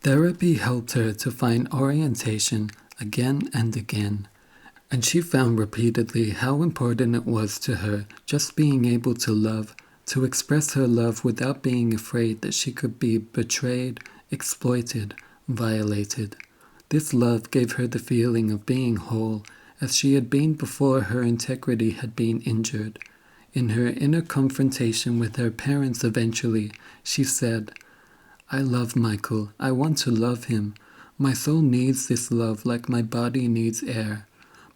Therapy helped her to find orientation again and again, and she found repeatedly how important it was to her just being able to love, to express her love without being afraid that she could be betrayed, exploited, violated. This love gave her the feeling of being whole, as she had been before her integrity had been injured. In her inner confrontation with her parents eventually, she said, "I love Michael. I want to love him. My soul needs this love like my body needs air.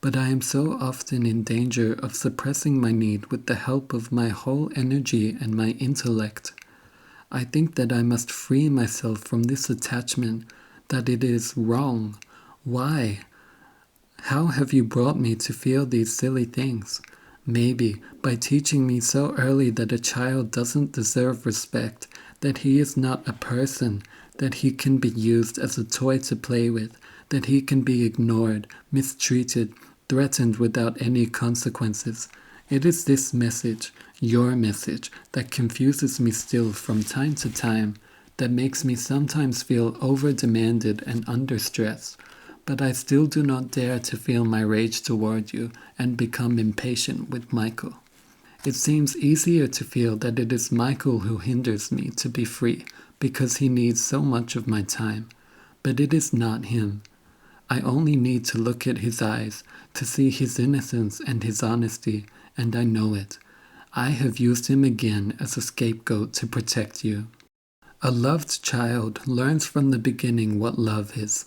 But I am so often in danger of suppressing my need with the help of my whole energy and my intellect. I think that I must free myself from this attachment, that it is wrong. Why? How have you brought me to feel these silly things? Maybe by teaching me so early that a child doesn't deserve respect, that he is not a person, that he can be used as a toy to play with, that he can be ignored, mistreated, threatened without any consequences. It is this message, your message, that confuses me still from time to time, that makes me sometimes feel over-demanded and under stress. But I still do not dare to feel my rage toward you and become impatient with Michael. It seems easier to feel that it is Michael who hinders me to be free because he needs so much of my time. But it is not him. I only need to look at his eyes, to see his innocence and his honesty, and I know it. I have used him again as a scapegoat to protect you. A loved child learns from the beginning what love is.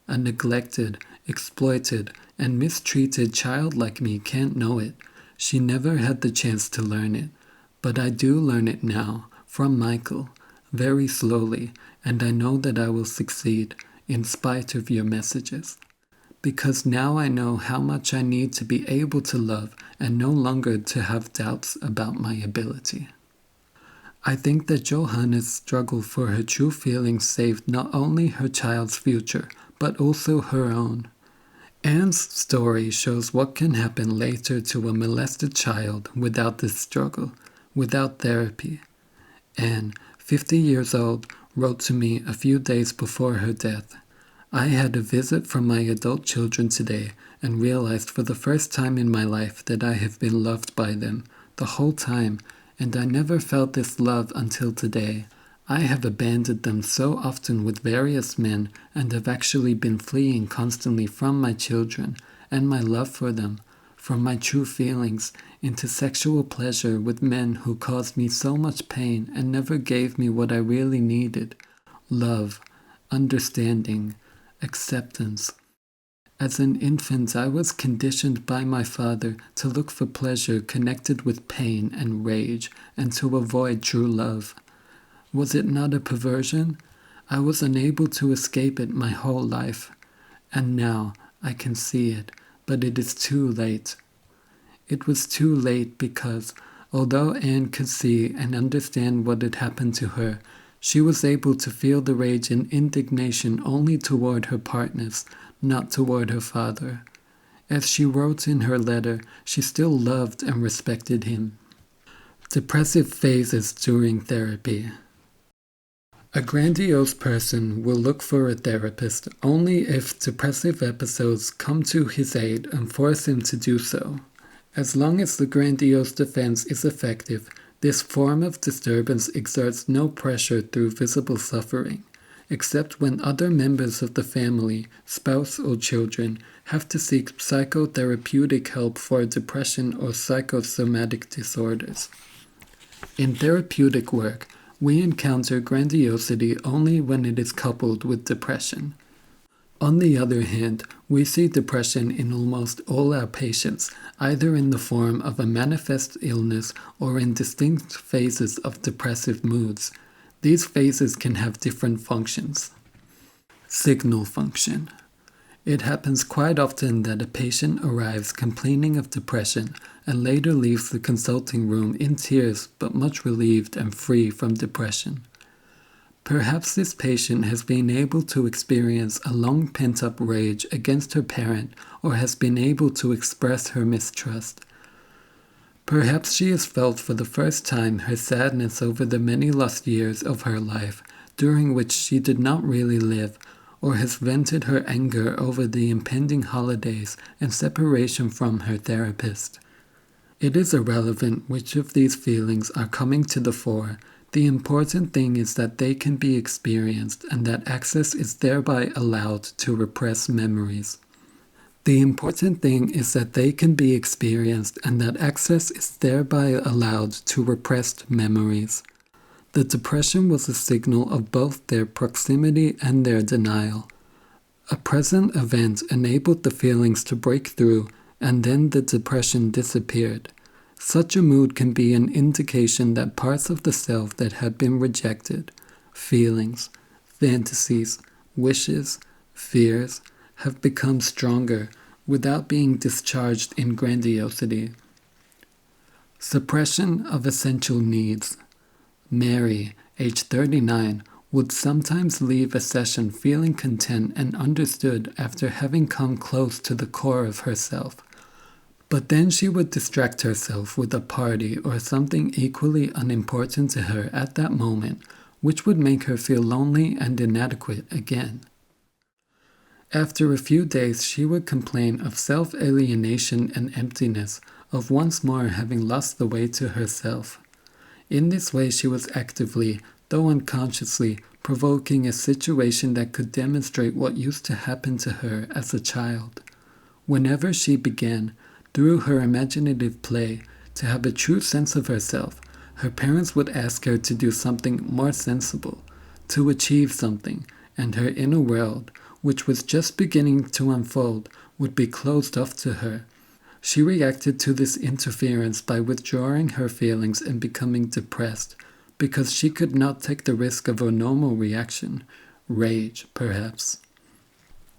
A neglected, exploited, and mistreated child like me can't know it. She never had the chance to learn it. But I do learn it now, from Michael, very slowly, and I know that I will succeed, in spite of your messages. Because now I know how much I need to be able to love and no longer to have doubts about my ability. I think that Johanna's struggle for her true feelings saved not only her child's future, but also her own. Anne's story shows what can happen later to a molested child without this struggle, without therapy. Anne, 50 years old, wrote to me a few days before her death. I had a visit from my adult children today and realized for the first time in my life that I have been loved by them the whole time, and I never felt this love until today. I have abandoned them so often with various men and have actually been fleeing constantly from my children and my love for them, from my true feelings, into sexual pleasure with men who caused me so much pain and never gave me what I really needed: love, understanding, acceptance. As an infant, I was conditioned by my father to look for pleasure connected with pain and rage and to avoid true love. Was it not a perversion? I was unable to escape it my whole life. And now I can see it, but it is too late. It was too late because, although Anne could see and understand what had happened to her, she was able to feel the rage and indignation only toward her partners, not toward her father. As she wrote in her letter, she still loved and respected him. Depressive phases during therapy. A grandiose person will look for a therapist only if depressive episodes come to his aid and force him to do so. As long as the grandiose defense is effective, this form of disturbance exerts no pressure through visible suffering, except when other members of the family, spouse or children, have to seek psychotherapeutic help for depression or psychosomatic disorders. In therapeutic work, we encounter grandiosity only when it is coupled with depression. On the other hand, we see depression in almost all our patients, either in the form of a manifest illness or in distinct phases of depressive moods. These phases can have different functions. Signal function. It happens quite often that a patient arrives complaining of depression and later leaves the consulting room in tears but much relieved and free from depression. Perhaps this patient has been able to experience a long pent-up rage against her parent or has been able to express her mistrust. Perhaps she has felt for the first time her sadness over the many lost years of her life, during which she did not really live, or has vented her anger over the impending holidays and separation from her therapist. It is irrelevant which of these feelings are coming to the fore. The important thing is that they can be experienced and that access is thereby allowed to repress memories. The important thing is that they can be experienced and that access is thereby allowed to repressed memories. The depression was a signal of both their proximity and their denial. A present event enabled the feelings to break through, and then the depression disappeared. Such a mood can be an indication that parts of the self that had been rejected, feelings, fantasies, wishes, fears, have become stronger without being discharged in grandiosity. Suppression of essential needs. Mary, age 39, would sometimes leave a session feeling content and understood after having come close to the core of herself. But then she would distract herself with a party or something equally unimportant to her at that moment, which would make her feel lonely and inadequate again. After a few days, she would complain of self-alienation and emptiness, of once more having lost the way to herself. In this way, she was actively, though unconsciously, provoking a situation that could demonstrate what used to happen to her as a child. Whenever she began, through her imaginative play, to have a true sense of herself, her parents would ask her to do something more sensible, to achieve something, and her inner world, which was just beginning to unfold, would be closed off to her. She reacted to this interference by withdrawing her feelings and becoming depressed, because she could not take the risk of a normal reaction, rage, perhaps.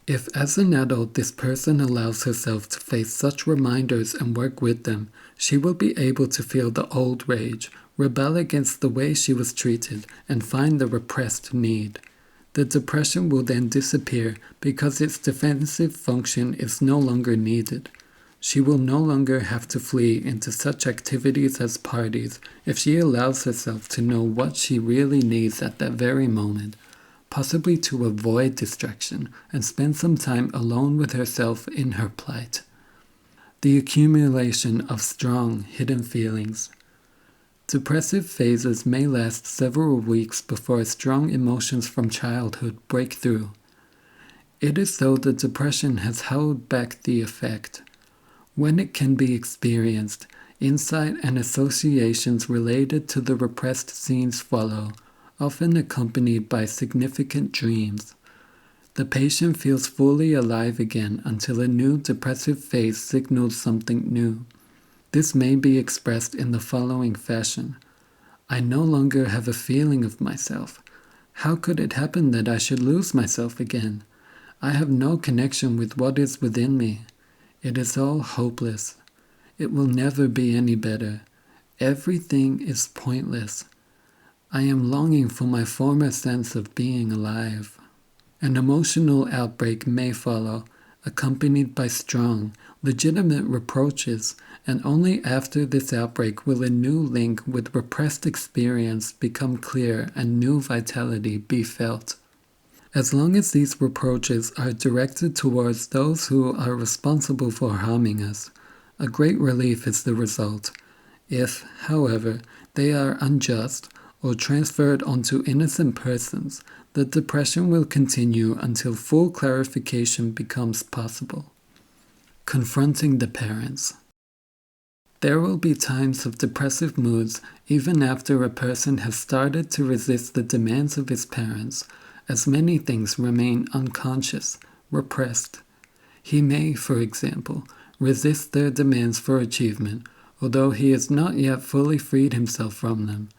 If as an adult this person allows herself to face such reminders and work with them, she will be able to feel the old rage, rebel against the way she was treated, and find the repressed need. The depression will then disappear because its defensive function is no longer needed. She will no longer have to flee into such activities as parties if she allows herself to know what she really needs at that very moment, possibly to avoid distraction and spend some time alone with herself in her plight. The accumulation of strong, hidden feelings. Depressive phases may last several weeks before strong emotions from childhood break through. It is though the depression has held back the effect. When it can be experienced, insight and associations related to the repressed scenes follow, often accompanied by significant dreams. The patient feels fully alive again until a new depressive phase signals something new. This may be expressed in the following fashion. I no longer have a feeling of myself. How could it happen that I should lose myself again? I have no connection with what is within me. It is all hopeless. It will never be any better. Everything is pointless. I am longing for my former sense of being alive. An emotional outbreak may follow, accompanied by strong, legitimate reproaches, and only after this outbreak will a new link with repressed experience become clear and new vitality be felt. As long as these reproaches are directed towards those who are responsible for harming us, a great relief is the result. If, however, they are unjust or transferred onto innocent persons, the depression will continue until full clarification becomes possible. Confronting the parents. There will be times of depressive moods even after a person has started to resist the demands of his parents, as many things remain unconscious, repressed. He may, for example, resist their demands for achievement, although he has not yet fully freed himself from them.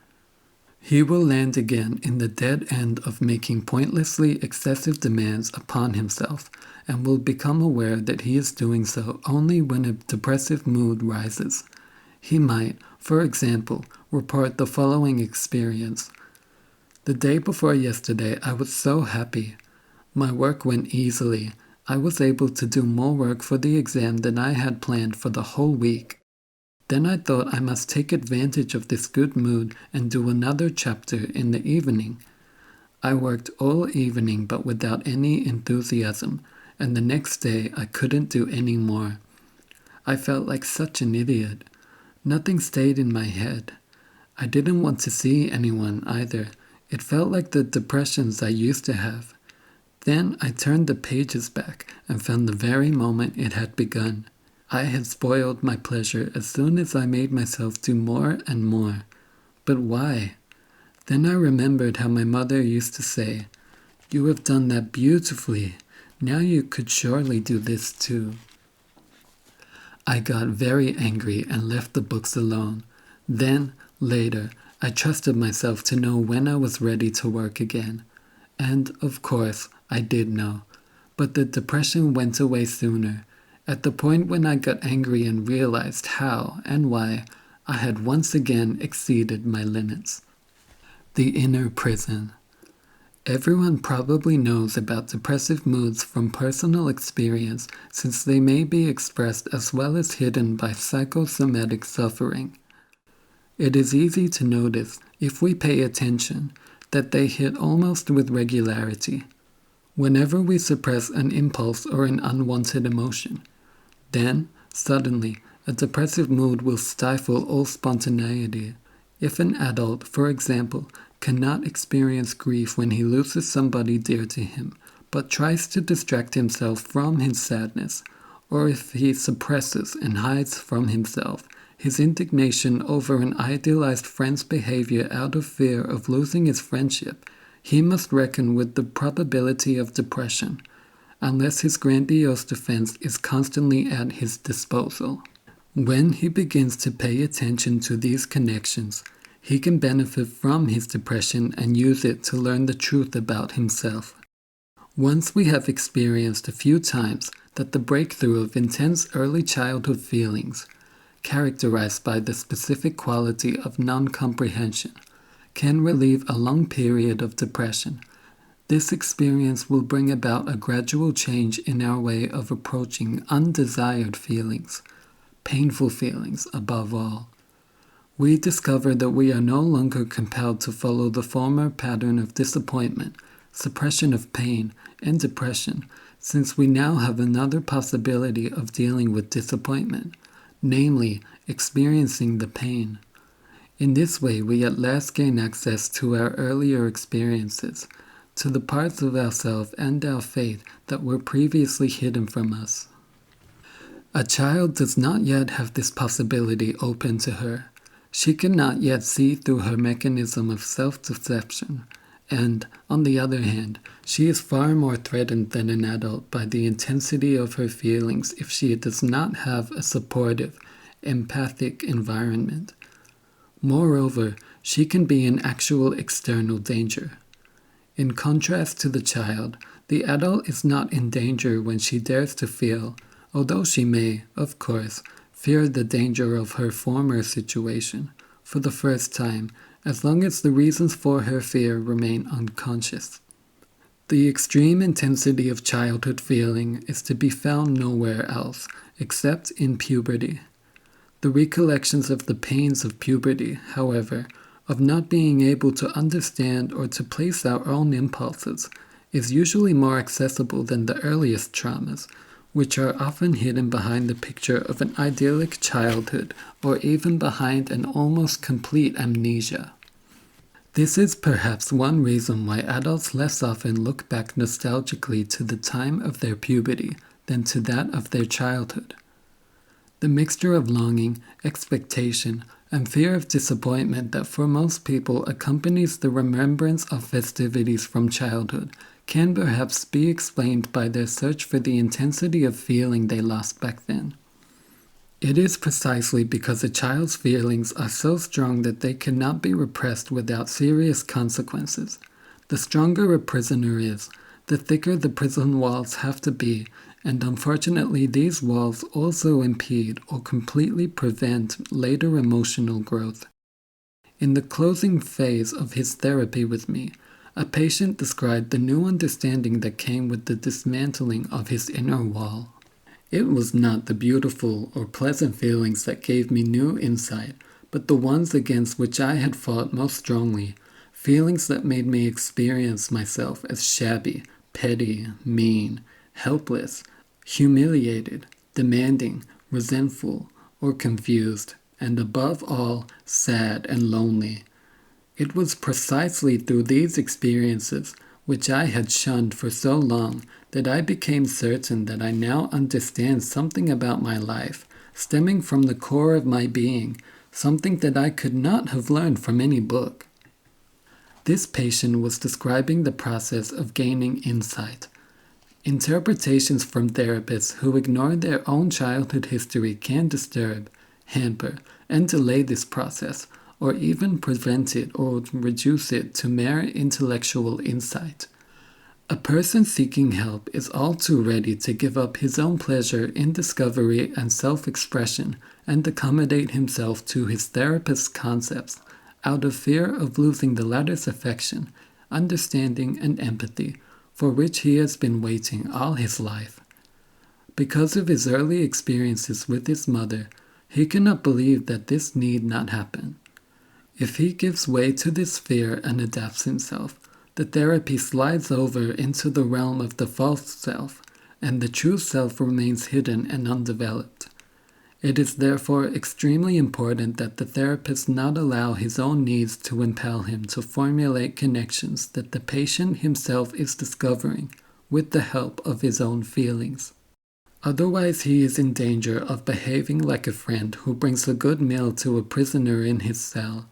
He will land again in the dead end of making pointlessly excessive demands upon himself, and will become aware that he is doing so only when a depressive mood rises. He might, for example, report the following experience. The day before yesterday, I was so happy. My work went easily. I was able to do more work for the exam than I had planned for the whole week. Then I thought I must take advantage of this good mood and do another chapter in the evening. I worked all evening but without any enthusiasm, and the next day I couldn't do any more. I felt like such an idiot. Nothing stayed in my head. I didn't want to see anyone either. It felt like the depressions I used to have. Then I turned the pages back and found the very moment it had begun. I had spoiled my pleasure as soon as I made myself do more and more. But why? Then I remembered how my mother used to say, "You have done that beautifully. Now you could surely do this too." I got very angry and left the books alone. Then, later, I trusted myself to know when I was ready to work again. And, of course, I did know. But the depression went away sooner. At the point when I got angry and realized how and why, I had once again exceeded my limits. The inner prison. Everyone probably knows about depressive moods from personal experience, since they may be expressed as well as hidden by psychosomatic suffering. It is easy to notice, if we pay attention, that they hit almost with regularity. Whenever we suppress an impulse or an unwanted emotion, then, suddenly, a depressive mood will stifle all spontaneity. If an adult, for example, cannot experience grief when he loses somebody dear to him, but tries to distract himself from his sadness, or if he suppresses and hides from himself his indignation over an idealized friend's behavior out of fear of losing his friendship, he must reckon with the probability of depression, unless his grandiose defense is constantly at his disposal. When he begins to pay attention to these connections, he can benefit from his depression and use it to learn the truth about himself. Once we have experienced a few times that the breakthrough of intense early childhood feelings, characterized by the specific quality of non-comprehension, can relieve a long period of depression, this experience will bring about a gradual change in our way of approaching undesired feelings, painful feelings above all. We discover that we are no longer compelled to follow the former pattern of disappointment, suppression of pain, and depression, since we now have another possibility of dealing with disappointment, namely, experiencing the pain. In this way, we at last gain access to our earlier experiences, to the parts of ourselves and our faith that were previously hidden from us. A child does not yet have this possibility open to her. She cannot yet see through her mechanism of self-deception, and, on the other hand, she is far more threatened than an adult by the intensity of her feelings if she does not have a supportive, empathic environment. Moreover, she can be in actual external danger. In contrast to the child, the adult is not in danger when she dares to feel, although she may, of course, fear the danger of her former situation for the first time, as long as the reasons for her fear remain unconscious. The extreme intensity of childhood feeling is to be found nowhere else, except in puberty. The recollections of the pains of puberty, however, of not being able to understand or to place our own impulses, is usually more accessible than the earliest traumas, which are often hidden behind the picture of an idyllic childhood or even behind an almost complete amnesia. This is perhaps one reason why adults less often look back nostalgically to the time of their puberty than to that of their childhood. The mixture of longing, expectation, and fear of disappointment that for most people accompanies the remembrance of festivities from childhood can perhaps be explained by their search for the intensity of feeling they lost back then. It is precisely because a child's feelings are so strong that they cannot be repressed without serious consequences. The stronger a prisoner is, the thicker the prison walls have to be, and unfortunately these walls also impede or completely prevent later emotional growth. In the closing phase of his therapy with me, a patient described the new understanding that came with the dismantling of his inner wall. It was not the beautiful or pleasant feelings that gave me new insight, but the ones against which I had fought most strongly, Feelings that made me experience myself as shabby, petty, mean, helpless, humiliated, demanding, resentful, or confused, and above all, sad and lonely. It was precisely through these experiences, which I had shunned for so long, that I became certain that I now understand something about my life, stemming from the core of my being, something that I could not have learned from any book. This patient was describing the process of gaining insight. Interpretations from therapists who ignore their own childhood history can disturb, hamper, and delay this process, or even prevent it or reduce it to mere intellectual insight. A person seeking help is all too ready to give up his own pleasure in discovery and self-expression and accommodate himself to his therapist's concepts, out of fear of losing the latter's affection, understanding, and empathy, for which he has been waiting all his life. Because of his early experiences with his mother, he cannot believe that this need not happen. If he gives way to this fear and adapts himself, the therapy slides over into the realm of the false self, and the true self remains hidden and undeveloped. It is therefore extremely important that the therapist not allow his own needs to impel him to formulate connections that the patient himself is discovering with the help of his own feelings. Otherwise, he is in danger of behaving like a friend who brings a good meal to a prisoner in his cell,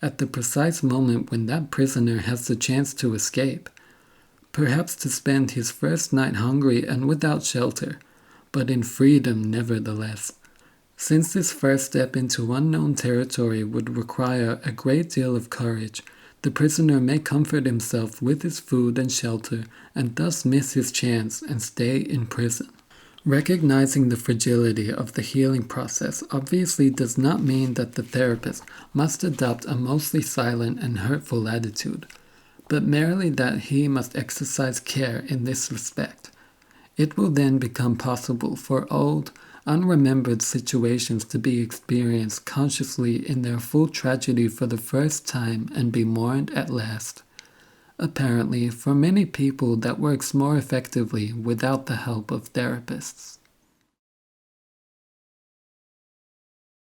at the precise moment when that prisoner has the chance to escape, perhaps to spend his first night hungry and without shelter, but in freedom nevertheless. Since this first step into unknown territory would require a great deal of courage, the prisoner may comfort himself with his food and shelter and thus miss his chance and stay in prison. Recognizing the fragility of the healing process obviously does not mean that the therapist must adopt a mostly silent and hurtful attitude, but merely that he must exercise care in this respect. It will then become possible for old, unremembered situations to be experienced consciously in their full tragedy for the first time and be mourned at last. Apparently, for many people that works more effectively without the help of therapists.